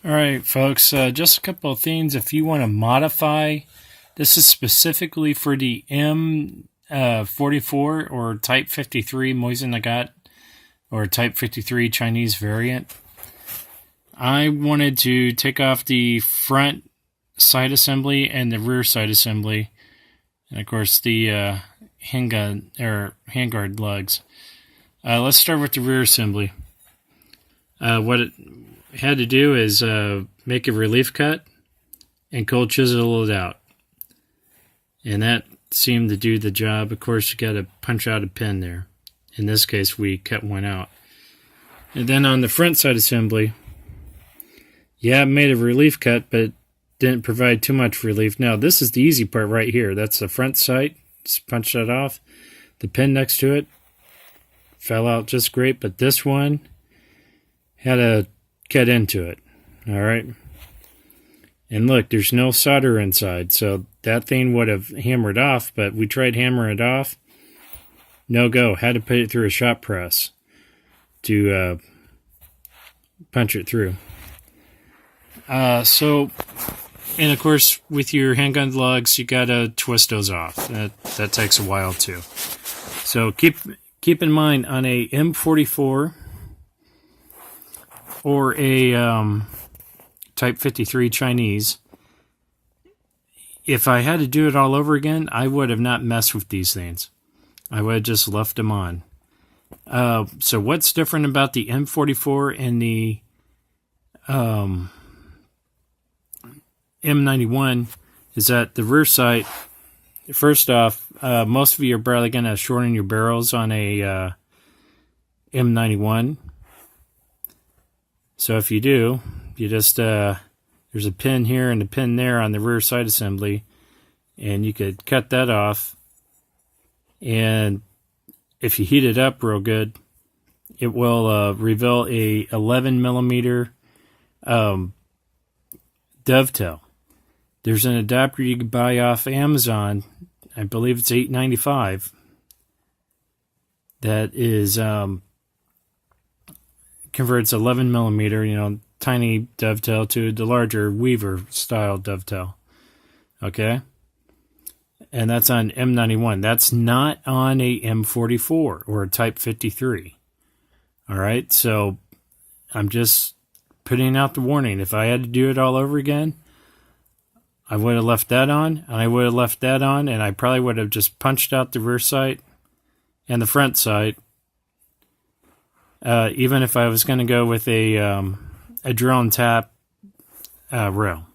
All right, folks, just a couple of things. If you want to modify, this is specifically for the m44 or type 53 mosin I got, or type 53 Chinese variant. I wanted to take off the front side assembly and the rear side assembly, and of course the handguard lugs. Let's start with the rear assembly. What it had to do is make a relief cut and cold chisel it out, and that seemed to do the job. Of course, you got to punch out a pin there. In this case, we cut one out. And then on the front side assembly, yeah, made a relief cut, but didn't provide too much relief. Now, this is the easy part right here. That's the front sight. Just punch that off. The pin next to it fell out just great, but this one had to cut into it. All right. And look, there's no solder inside, so that thing would have hammered off, but we tried hammering it off. No go. Had to put it through a shop press to punch it through. And of course, with your handgun lugs, you gotta twist those off. That takes a while too. So keep in mind, on a M44 or a type 53 Chinese, if I had to do it all over again, I would have not messed with these things. I would have just left them on. So what's different about the M44 and the M91 is that the rear sight, first off, most of you are probably going to shorten your barrels on a M91. So if you do, you just, there's a pin here and a pin there on the rear side assembly, and you could cut that off. And if you heat it up real good, it will reveal a 11 millimeter dovetail. There's an adapter you can buy off Amazon. I believe it's $8.95. That is converts 11 millimeter, tiny dovetail to the larger Weaver style dovetail. Okay? And that's on M91. That's not on a M44 or a type 53. All right? So I'm just putting out the warning. If I had to do it all over again, I would have left that on, and I would have left that on, and I probably would have just punched out the rear sight and the front sight. Even if I was going to go with a drill and tap rail.